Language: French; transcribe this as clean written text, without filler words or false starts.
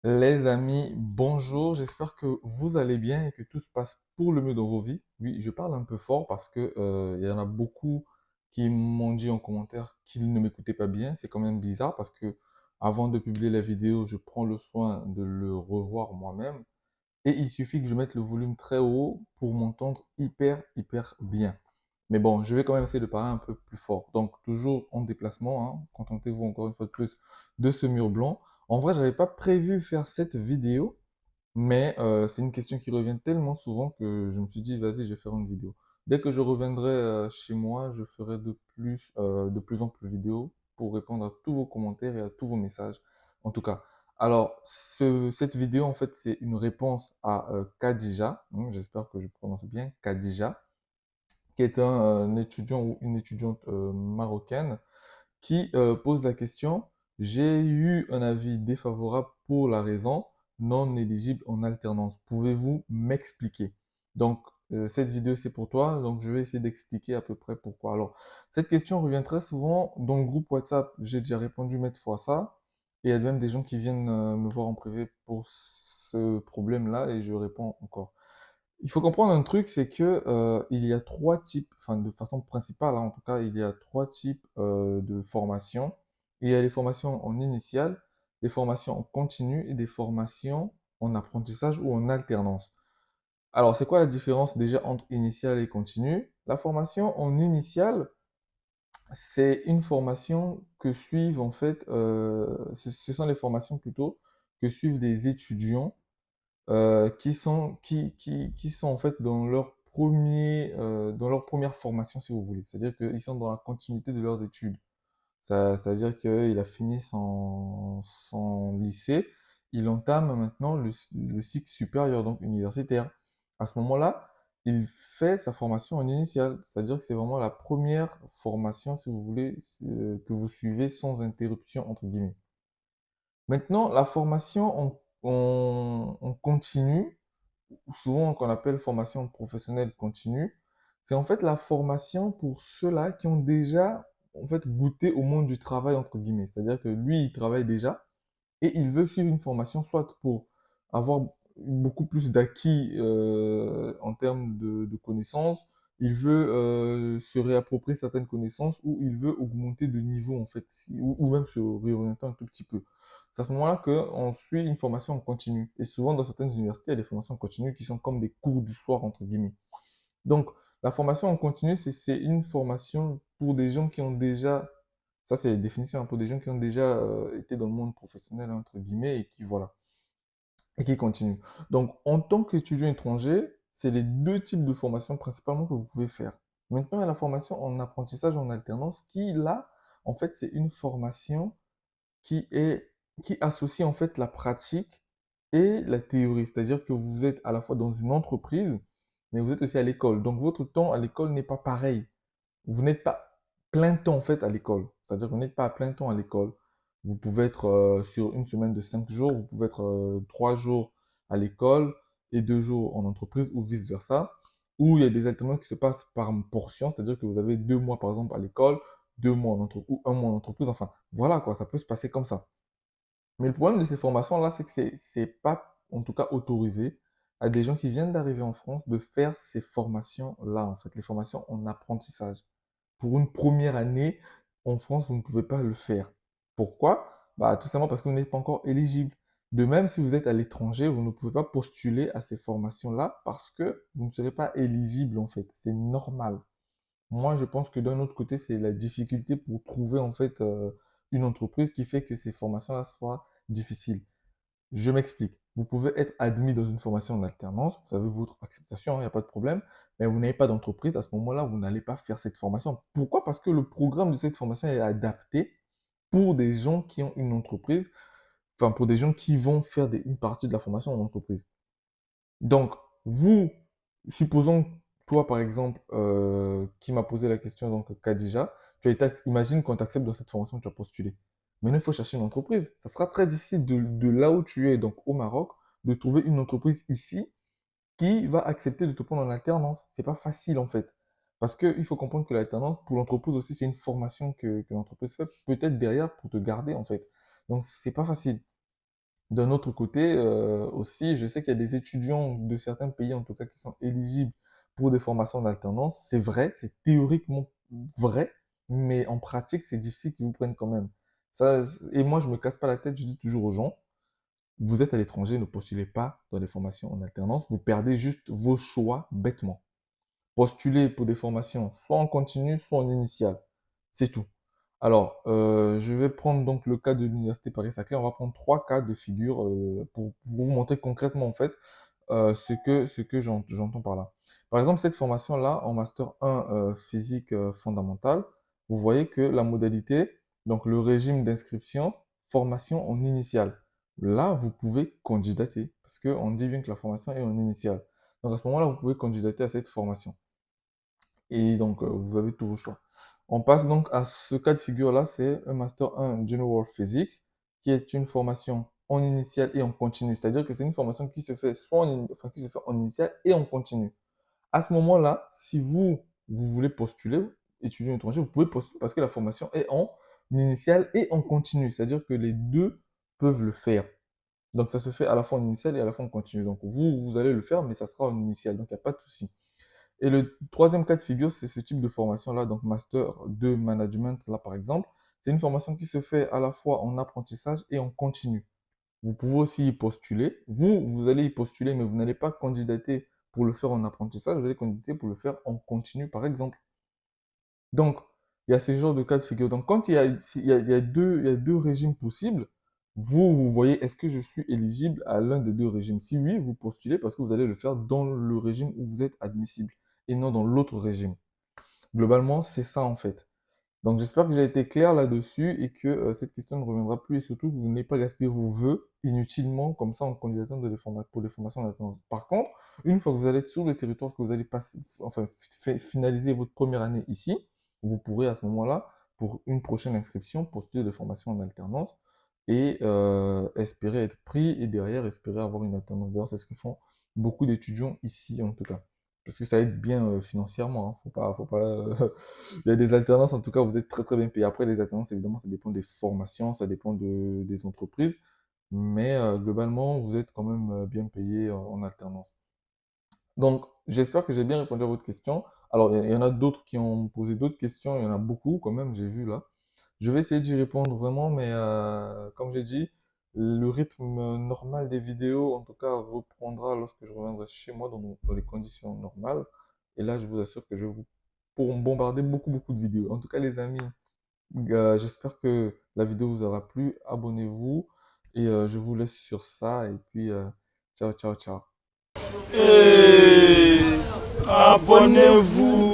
Les amis, bonjour, j'espère que vous allez bien et que tout se passe pour le mieux dans vos vies. Oui, je parle un peu fort parce que il y en a beaucoup qui m'ont dit en commentaire qu'ils ne m'écoutaient pas bien. C'est quand même bizarre parce que avant de publier la vidéo, je prends le soin de le revoir moi-même et il suffit que je mette le volume très haut pour m'entendre hyper bien. Mais bon, je vais quand même essayer de parler un peu plus fort. Donc, toujours en déplacement, hein, contentez-vous encore une fois de plus de ce mur blanc. En vrai, j'avais pas prévu faire cette vidéo, mais c'est une question qui revient tellement souvent que je me suis dit, vas-y, je vais faire une vidéo. Dès que je reviendrai chez moi, je ferai de plus en plus de vidéos pour répondre à tous vos commentaires et à tous vos messages. En tout cas, alors, cette vidéo, en fait, c'est une réponse à Khadija, j'espère que je prononce bien, Khadija, qui est un étudiant ou une étudiante marocaine qui pose la question, j'ai eu un avis défavorable pour la raison non éligible en alternance. Pouvez-vous m'expliquer? Donc, cette vidéo, c'est pour toi. Donc, je vais essayer d'expliquer à peu près pourquoi. Alors, cette question revient très souvent dans le groupe WhatsApp. J'ai déjà répondu maintes fois à ça. Et il y a même des gens qui viennent me voir en privé pour ce problème-là et je réponds encore. Il faut comprendre un truc, c'est que il y a trois types, enfin de façon principale, hein, en tout cas, il y a trois types de formations. Il y a les formations en initiale, des formations en continu et des formations en apprentissage ou en alternance. Alors, c'est quoi la différence déjà entre initiale et continu? La formation en initiale, c'est une formation que suivent en fait, ce sont les formations plutôt que suivent des étudiants qui sont en fait dans leur première formation, si vous voulez. C'est-à-dire qu'ils sont dans la continuité de leurs études. C'est-à-dire qu'il a fini son lycée, il entame maintenant le cycle supérieur, donc universitaire. À ce moment-là, il fait sa formation en initiale, c'est-à-dire que c'est vraiment la première formation, si vous voulez, que vous suivez sans interruption, entre guillemets. Maintenant, la formation en continu, souvent qu'on appelle formation professionnelle continue, c'est en fait la formation pour ceux-là qui ont déjà en fait goûté au monde du travail entre guillemets. C'est-à-dire que lui, il travaille déjà et il veut suivre une formation soit pour avoir beaucoup plus d'acquis en termes de connaissances, il veut se réapproprier certaines connaissances ou il veut augmenter de niveau en fait, ou même se réorienter un tout petit peu. C'est à ce moment-là qu'on suit une formation en continu. Et souvent dans certaines universités, il y a des formations en continu qui sont comme des cours du soir entre guillemets. Donc, la formation en continu, c'est une formation pour des gens qui ont déjà, ça c'est la définition, hein, pour des gens qui ont déjà été dans le monde professionnel, entre guillemets, et qui, voilà, et qui continuent. Donc, en tant qu'étudiant étranger, c'est les deux types de formation principalement que vous pouvez faire. Maintenant, il y a la formation en apprentissage en alternance qui, là, en fait, c'est une formation qui est, qui associe en fait la pratique et la théorie. C'est-à-dire que vous êtes à la fois dans une entreprise, mais vous êtes aussi à l'école. Donc votre temps à l'école n'est pas pareil. Vous n'êtes pas plein temps en fait à l'école. C'est-à-dire que vous n'êtes pas à plein temps à l'école. Vous pouvez être sur une semaine de 5 jours, vous pouvez être 3 jours à l'école et 2 jours en entreprise ou vice-versa. Ou il y a des alternances qui se passent par portion, c'est-à-dire que vous avez 2 mois par exemple à l'école, 2 mois en entreprise ou un mois en entreprise. Enfin, voilà quoi, ça peut se passer comme ça. Mais le problème de ces formations-là, c'est que c'est pas, en tout cas, autorisé à des gens qui viennent d'arriver en France de faire ces formations-là, en fait, les formations en apprentissage. Pour une première année, en France, vous ne pouvez pas le faire. Pourquoi? Bah, tout simplement parce que vous n'êtes pas encore éligible. De même, si vous êtes à l'étranger, vous ne pouvez pas postuler à ces formations-là parce que vous ne serez pas éligible, en fait. C'est normal. Moi, je pense que d'un autre côté, c'est la difficulté pour trouver en fait une entreprise qui fait que ces formations-là soient difficiles. Je m'explique. Vous pouvez être admis dans une formation en alternance, vous avez votre acceptation, il n'y a pas de problème, mais vous n'avez pas d'entreprise, à ce moment-là, vous n'allez pas faire cette formation. Pourquoi? Parce que le programme de cette formation est adapté pour des gens qui ont une entreprise, enfin pour des gens qui vont faire une partie de la formation en entreprise. Donc, vous, supposons, toi par exemple, qui m'a posé la question, donc Khadija, imagine quand tu acceptes dans cette formation, tu as postulé. Maintenant, il faut chercher une entreprise. Ça sera très difficile de là où tu es, donc au Maroc, de trouver une entreprise ici qui va accepter de te prendre en alternance. C'est pas facile en fait. Parce qu'il faut comprendre que l'alternance, pour l'entreprise aussi, c'est une formation que l'entreprise fait, peut-être derrière pour te garder en fait. Donc, c'est pas facile. D'un autre côté, aussi, je sais qu'il y a des étudiants de certains pays, en tout cas, qui sont éligibles pour des formations en alternance. C'est vrai, c'est théoriquement vrai, mais en pratique, c'est difficile qu'ils vous prennent quand même. Et moi, je me casse pas la tête, je dis toujours aux gens, vous êtes à l'étranger, ne postulez pas dans des formations en alternance, vous perdez juste vos choix bêtement. Postulez pour des formations soit en continu, soit en initial. C'est tout. Alors, je vais prendre donc le cas de l'Université Paris-Saclay. On va prendre trois cas de figure pour vous montrer concrètement en fait ce que j'entends par là. Par exemple, cette formation-là en Master 1 physique fondamentale, vous voyez que la modalité, donc le régime d'inscription, formation en initiale. Là, vous pouvez candidater parce qu'on dit bien que la formation est en initiale. Donc à ce moment-là, vous pouvez candidater à cette formation. Et donc, vous avez tout vos choix. On passe donc à ce cas de figure-là, c'est un Master 1 General Physics, qui est une formation en initial et en continu. C'est-à-dire que c'est une formation qui se fait enfin, qui se fait en initial et en continu. À ce moment-là, si vous voulez postuler, étudiant étranger, vous pouvez postuler parce que la formation est en initial et en continu. C'est-à-dire que les deux peuvent le faire. Donc, ça se fait à la fois en initial et à la fois en continu. Donc, vous allez le faire, mais ça sera en initial. Donc, il n'y a pas de souci. Et le troisième cas de figure, c'est ce type de formation-là, donc Master 2 Management, là par exemple. C'est une formation qui se fait à la fois en apprentissage et en continu. Vous pouvez aussi y postuler. Vous allez y postuler, mais vous n'allez pas candidater pour le faire en apprentissage, vous allez candidater pour le faire en continu, par exemple. Donc, il y a ce genre de cas de figure. Donc, quand il y a deux régimes possibles, vous voyez, est-ce que je suis éligible à l'un des deux régimes? Si oui, vous postulez parce que vous allez le faire dans le régime où vous êtes admissible et non dans l'autre régime. Globalement, c'est ça en fait. Donc, j'espère que j'ai été clair là-dessus et que cette question ne reviendra plus et surtout que vous n'ayez pas gaspillé vos vœux inutilement comme ça en candidatant pour des formations en alternance. Par contre, une fois que vous allez être sur le territoire, que vous allez passer, enfin, finaliser votre première année ici, vous pourrez à ce moment-là, pour une prochaine inscription, postuler des formations en alternance et espérer être pris et derrière espérer avoir une alternance. D'ailleurs, c'est ce que font beaucoup d'étudiants ici en tout cas. Parce que ça aide bien financièrement, hein. Faut pas, il y a des alternances, en tout cas, vous êtes très très bien payé. Après, les alternances, évidemment, ça dépend des formations, ça dépend des entreprises, mais globalement, vous êtes quand même bien payé en alternance. Donc, j'espère que j'ai bien répondu à votre question. Alors, il y en a d'autres qui ont posé d'autres questions, il y en a beaucoup quand même, j'ai vu là. Je vais essayer d'y répondre vraiment, mais comme j'ai dit, le rythme normal des vidéos, en tout cas, reprendra lorsque je reviendrai chez moi dans les conditions normales. Et là, je vous assure que je vais vous pour bombarder beaucoup, beaucoup de vidéos. En tout cas, les amis, j'espère que la vidéo vous aura plu. Abonnez-vous et je vous laisse sur ça. Et puis, ciao, ciao, ciao. Et abonnez-vous.